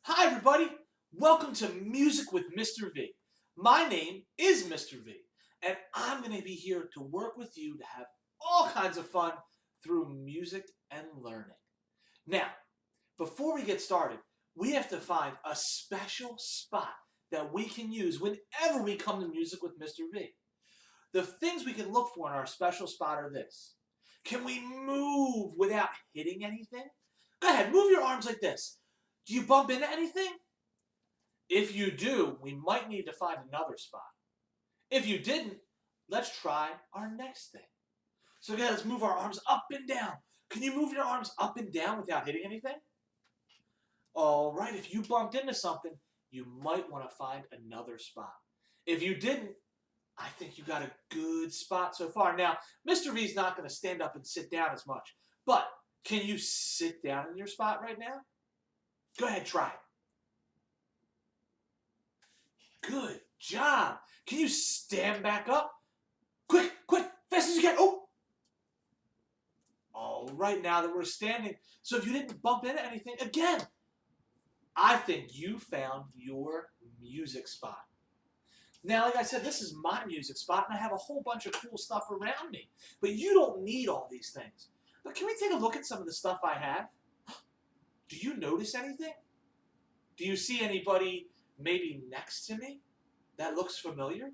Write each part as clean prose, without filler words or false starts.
Hi everybody, welcome to Music with Mr. V. My name is Mr. V, and I'm going to be here to work with you to have all kinds of fun through music and learning. Now, before we get started, we have to find a special spot that we can use whenever we come to Music with Mr. V. The things we can look for in our special spot are this. Can we move without hitting anything? Go ahead, move your arms like this. Do you bump into anything? If you do, we might need to find another spot. If you didn't, let's try our next thing. So again, let's move our arms up and down. Can you move your arms up and down without hitting anything? All right, if you bumped into something, you might want to find another spot. If you didn't, I think you got a good spot so far. Now, Mr. V's not going to stand up and sit down as much, but can you sit down in your spot right now? Go ahead, try it. Good job. Can you stand back up? Quick, fast as you can. Oh! All right, now that we're standing, so if you didn't bump into anything, again, I think you found your music spot. Now, like I said, this is my music spot, and I have a whole bunch of cool stuff around me. But you don't need all these things. But can we take a look at some of the stuff I have? Do you notice anything? Do you see anybody maybe next to me that looks familiar?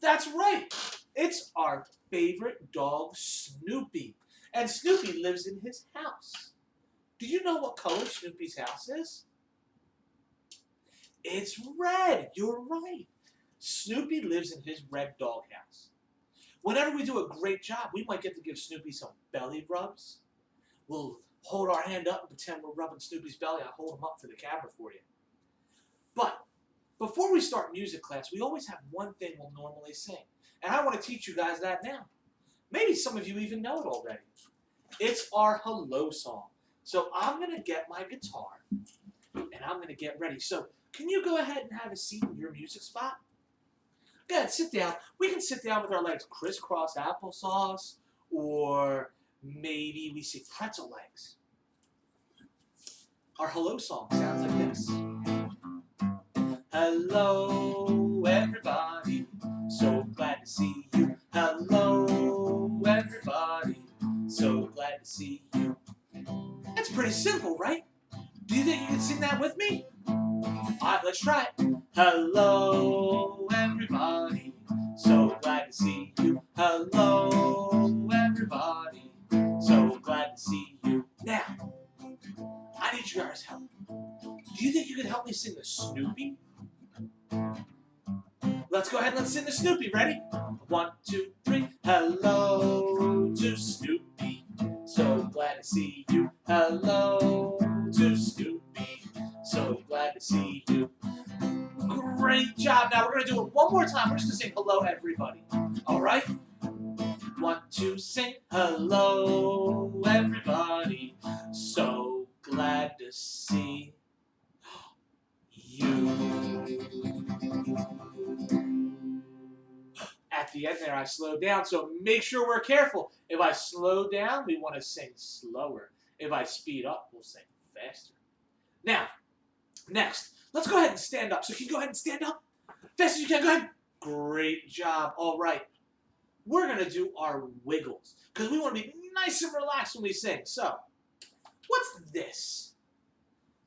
That's right. It's our favorite dog, Snoopy. And Snoopy lives in his house. Do you know what color Snoopy's house is? It's red. You're right. Snoopy lives in his red dog house. Whenever we do a great job, we might get to give Snoopy some belly rubs. We'll hold our hand up and pretend we're rubbing Snoopy's belly. I'll hold him up to the camera for you. But before we start music class, we always have one thing we'll normally sing. And I want to teach you guys that now. Maybe some of you even know it already. It's our hello song. So I'm going to get my guitar and I'm going to get ready. So can you go ahead and have a seat in your music spot? Go ahead, sit down. We can sit down with our legs crisscross applesauce, or maybe we say pretzel legs. Our hello song sounds like this. Hello, everybody. So glad to see you. Hello, everybody. So glad to see you. That's pretty simple, right? Do you think you can sing that with me? All right, let's try it. Hello, everybody. So glad to see you. Hello, everybody. So glad to see you. Now, I need you guys' help. Do you think you can help me sing the Snoopy? Let's go ahead and let's sing the Snoopy. Ready? 1, 2, 3. Hello to Snoopy. So glad to see you. Hello to Snoopy. So glad to see you. Great job. Now we're going to do it one more time. We're just going to sing hello, everybody. All right? 1, 2, sing. Hello, everybody. So glad to see you. At the end there, I slowed down, so make sure we're careful. If I slow down, we want to sing slower. If I speed up, we'll sing faster. Now, next, let's go ahead and stand up. So can you go ahead and stand up? Fast as you can, go ahead. Great job. All right. We're going to do our wiggles, because we want to be nice and relaxed when we sing. So, what's this?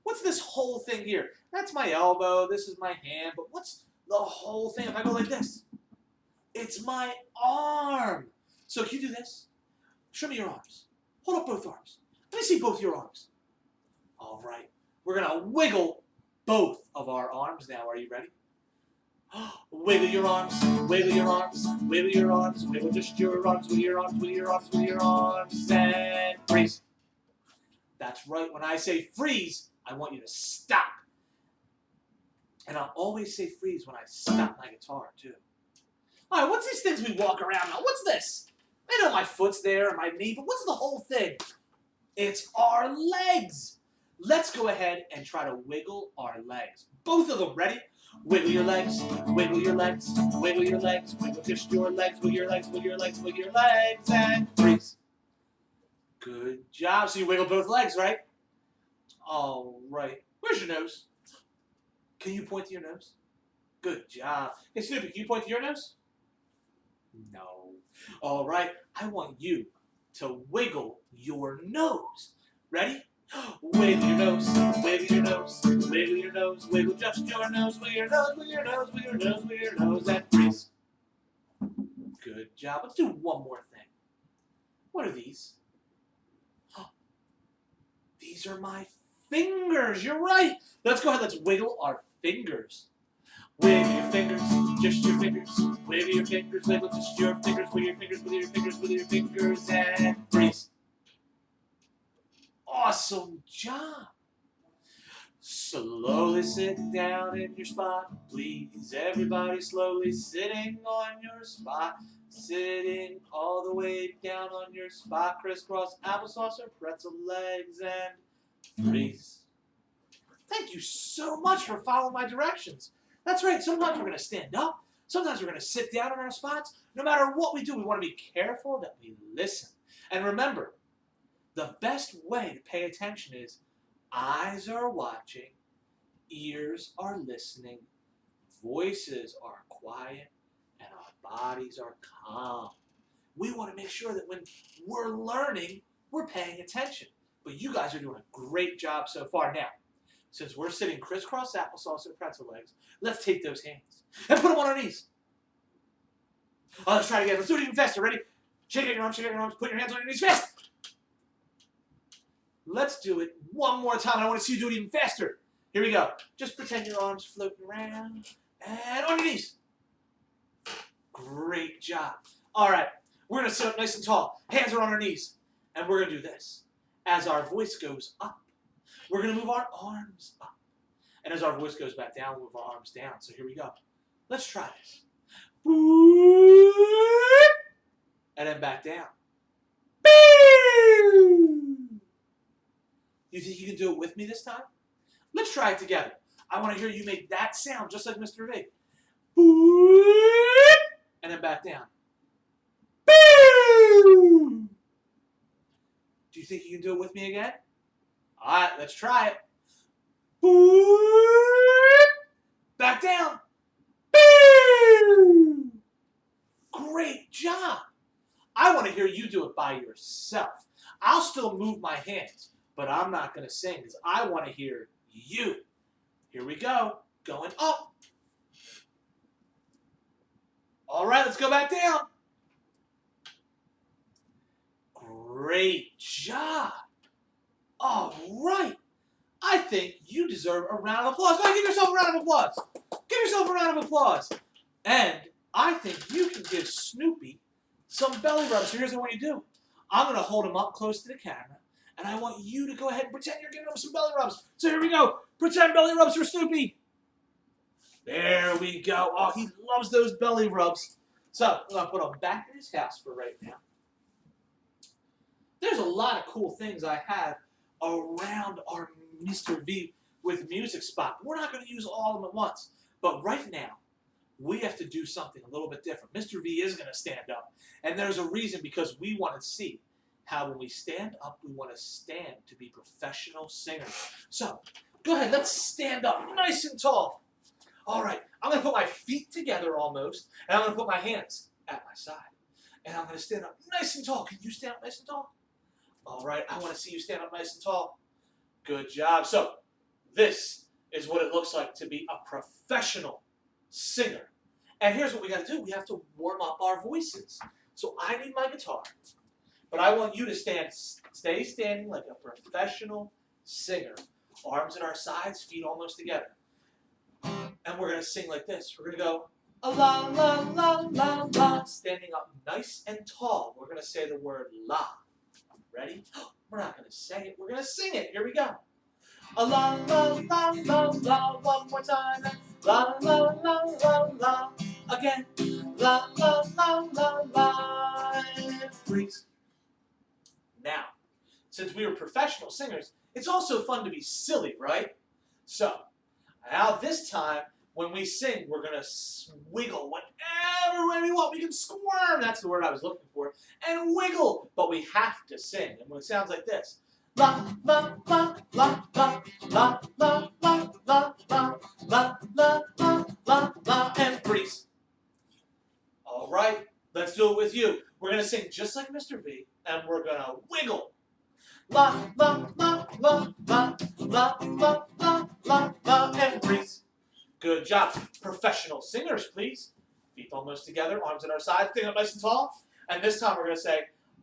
What's this whole thing here? That's my elbow, this is my hand, but what's the whole thing if I go like this? It's my arm. So can you do this? Show me your arms. Hold up both arms. Let me see both your arms. All right. We're going to wiggle both of our arms now. Are you ready? Wiggle your arms, wiggle your arms, wiggle your arms, wiggle just your arms, wiggle your arms, wiggle your arms, wiggle your arms, and freeze. That's right. When I say freeze, I want you to stop. And I'll always say freeze when I stop my guitar, too. All right, what's these things we walk around on? What's this? I know my foot's there and my knee, but what's the whole thing? It's our legs. Let's go ahead and try to wiggle our legs. Both of them. Ready? Wiggle your legs, wiggle your legs, wiggle your legs, wiggle just your legs, wiggle your legs, wiggle your legs, wiggle your legs, and freeze. Good job. So you wiggle both legs, right? All right. Where's Where's your nose? Can you point to your nose? Good job. Hey, Snoopy, can you point to your nose? No. All right, I want you to wiggle your nose. Ready? Wiggle your nose, wiggle your nose, wiggle your nose, wiggle just your nose, wiggle your nose, wiggle your nose, wiggle your nose, wiggle your nose, and freeze. Good job. Let's do one more thing. What are these? These are my fingers. You're right. Let's go ahead. Let's wiggle our fingers. Wiggle your fingers, just your fingers. Wiggle your fingers, wiggle just your fingers. Wiggle your fingers, wiggle your fingers, wiggle your fingers, and freeze. Awesome job. Slowly sit down in your spot, please. Everybody slowly sitting on your spot. Sitting all the way down on your spot. Crisscross applesauce or pretzel legs and freeze. Thank you so much for following my directions. That's right, sometimes we're going to stand up. Sometimes we're going to sit down in our spots. No matter what we do, we want to be careful that we listen. And remember, the best way to pay attention is eyes are watching, ears are listening, voices are quiet, and our bodies are calm. We want to make sure that when we're learning, we're paying attention. But you guys are doing a great job so far. Now, since we're sitting crisscross applesauce or pretzel legs, let's take those hands and put them on our knees. Oh, let's try it again. Let's do it even faster. Ready? Shake out your arms, put your hands on your knees fast. Let's do it one more time. I want to see you do it even faster. Here we go. Just pretend your arms floating around and on your knees. Great job. All right, we're going to sit up nice and tall. Hands are on our knees. And we're going to do this. As our voice goes up, we're going to move our arms up. And as our voice goes back down, we'll move our arms down. So here we go. Let's try this. And then back down. You think you can do it with me this time? Let's try it together. I want to hear you make that sound just like Mr. V. And then back down. Do you think you can do it with me again? All right, let's try it. Back down. Great job. I want to hear you do it by yourself. I'll still move my hands, but I'm not going to sing because I want to hear you. Here we go. Going up. All right, let's go back down. Great job. All right. I think you deserve a round of applause. Go ahead, give yourself a round of applause. Give yourself a round of applause. And I think you can give Snoopy some belly rubs. So here's what I want you to do. I'm going to hold him up close to the camera, and I want you to go ahead and pretend you're giving him some belly rubs. So here we go. Pretend belly rubs for Snoopy. There we go. Oh, he loves those belly rubs. So I'm going to put him back in his house for right now. There's a lot of cool things I have around our Mr. V with music spot. We're not going to use all of them at once. But right now, we have to do something a little bit different. Mr. V is going to stand up. And there's a reason, because we want to see how when we stand up, we want to stand to be professional singers. So, go ahead, let's stand up nice and tall. All right, I'm going to put my feet together almost, and I'm going to put my hands at my side. And I'm going to stand up nice and tall. Can you stand up nice and tall? All right, I want to see you stand up nice and tall. Good job. So, this is what it looks like to be a professional singer. And here's what we got to do. We have to warm up our voices. So I need my guitar, but I want you to stay standing like a professional singer. Arms at our sides, feet almost together. And we're going to sing like this. We're going to go, la, la, la, la, la, standing up nice and tall. We're going to say the word la. Ready? We're not going to say it. We're going to sing it. Here we go. La, la, la, la, la, one more time. La, la, la, la, la, again. La, la, la, la, la, and freeze. Now, since we were professional singers, it's also fun to be silly, right? So, now this time, when we sing, we're going to wiggle whatever way we want. We can squirm, that's the word I was looking for, and wiggle, but we have to sing. And it sounds like this. La, la, la, la, la, la, la, la, we're gonna wiggle. La, la, la, la, la, la, la, la, la, la, and freeze. Good job. Professional singers, please. Feet almost together, arms at our sides, stand up nice and tall. And this time we're gonna say,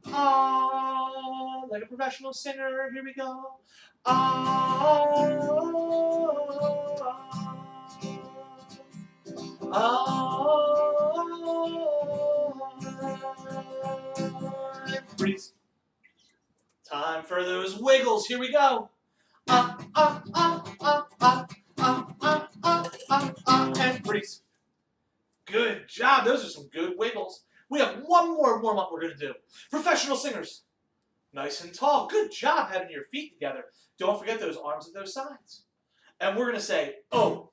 ah, like a professional singer. Here we go. Ah, and freeze. Time for those wiggles. Here we go. And freeze. Good job. Those are some good wiggles. We have one more warm-up we're going to do. Professional singers. Nice and tall. Good job having your feet together. Don't forget those arms at those sides. And we're going to say, oh.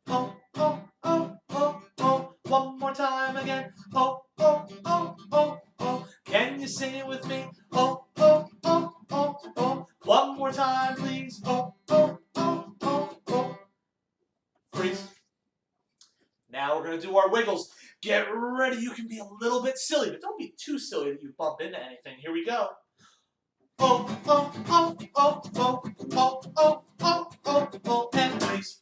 Oh, oh, oh, oh, oh. One more time again. Oh, oh, oh, oh, oh. Can you sing it with me? Oh, oh, oh, oh, oh. One more time, please. Oh, oh, oh, oh, oh. Freeze. Now we're going to do our wiggles. Get ready. You can be a little bit silly, but don't be too silly that you bump into anything. Here we go. Oh, oh, oh, oh, oh, oh, oh, oh, oh, oh, and freeze.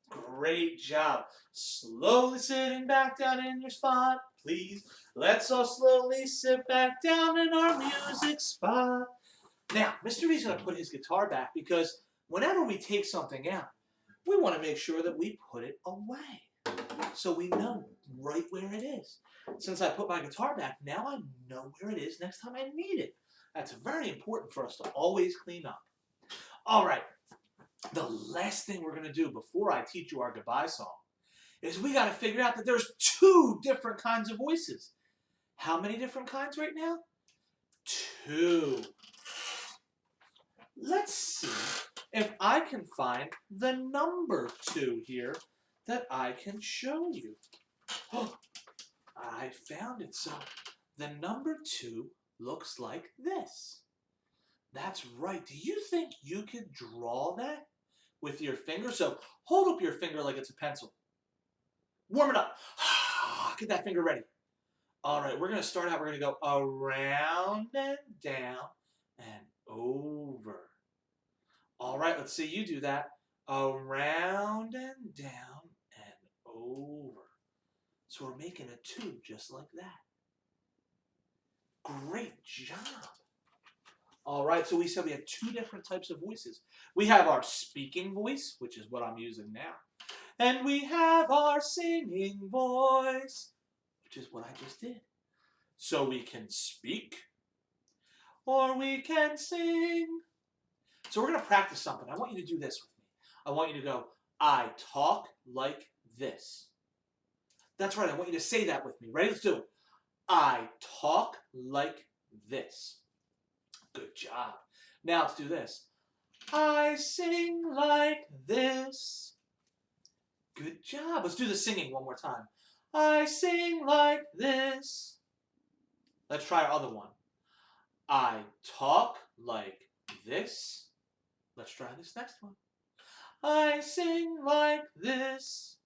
Great job. Slowly sitting back down in your spot, please. Let's all slowly sit back down in our music spot. Now, Mr. V's going to put his guitar back because whenever we take something out, we want to make sure that we put it away so we know right where it is. Since I put my guitar back, now I know where it is next time I need it. That's very important for us to always clean up. All right. The last thing we're going to do before I teach you our goodbye song is we got to figure out that there's 2 different kinds of voices. How many different kinds right now? 2. Let's see if I can find the number 2 here that I can show you. Oh, I found it. So the number 2 looks like this. That's right. Do you think you could draw that with your finger? So hold up your finger like it's a pencil. Warm it up. Get that finger ready. All right, we're going to start out. We're going to go around and down and over. All right, let's see you do that. Around and down and over. So we're making a 2 just like that. Great job. All right, so we said we have 2 different types of voices. We have our speaking voice, which is what I'm using now. And we have our singing voice, which is what I just did. So we can speak or we can sing. So we're going to practice something. I want you to do this with me. I want you to go, I talk like this. That's right, I want you to say that with me. Ready? Let's do it. I talk like this. Good job. Now let's do this. I sing like this. Good job. Let's do the singing one more time. I sing like this. Let's try our other one. I talk like this. Let's try this next one. I sing like this.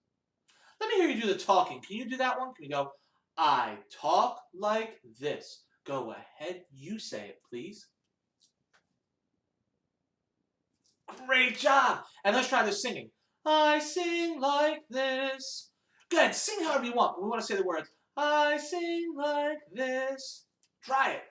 Let me hear you do the talking. Can you do that one? Can you go, I talk like this. Go ahead. You say it, please. Great job. And let's try the singing. I sing like this. Good. Sing however you want. We want to say the words. I sing like this. Try it.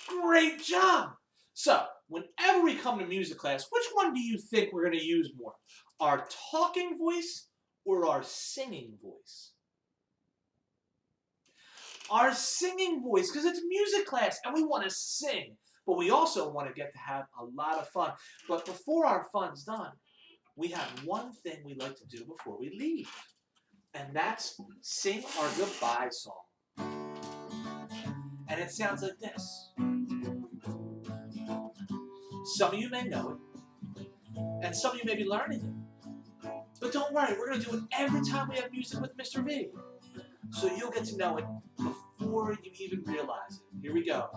Great job. So, whenever we come to music class, which one do you think we're going to use more? Our talking voice or our singing voice? Our singing voice, because it's music class and we want to sing. But we also want to get to have a lot of fun. But before our fun's done, we have one thing we like to do before we leave. And that's sing our goodbye song. And it sounds like this. Some of you may know it, and some of you may be learning it. But don't worry, we're going to do it every time we have music with Mr. V. So you'll get to know it before you even realize it. Here we go.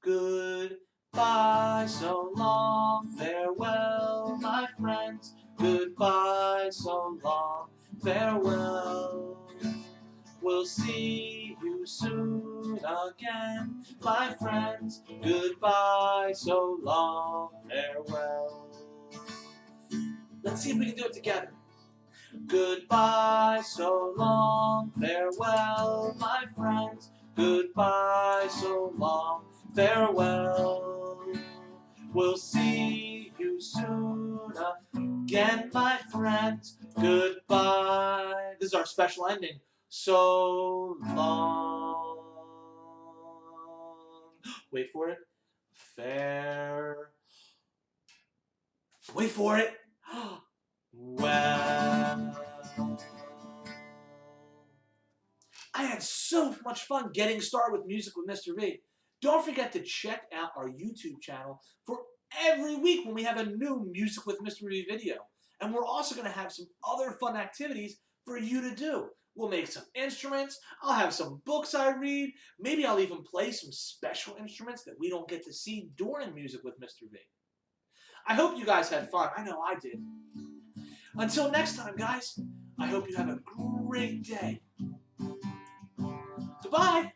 Goodbye, so long, farewell, my friends. Goodbye, so long, farewell. We'll We'll see you soon again, my friends. Goodbye, so long, farewell. Let's see if we can do it together. Goodbye, so long, farewell, my friends. Goodbye, so long, farewell. We'll see you soon again, my friends. Goodbye. This is our special ending. So long. Wait for it. Wait for it. Well, I had so much fun getting started with Music with Mr. V. Don't forget to check out our YouTube channel for every week when we have a new Music with Mr. V video. And we're also going to have some other fun activities for you to do. We'll make some instruments. I'll have some books I read. Maybe I'll even play some special instruments that we don't get to see during Music with Mr. V. I hope you guys had fun. I know I did. Until next time, guys, I hope you have a great day. Goodbye.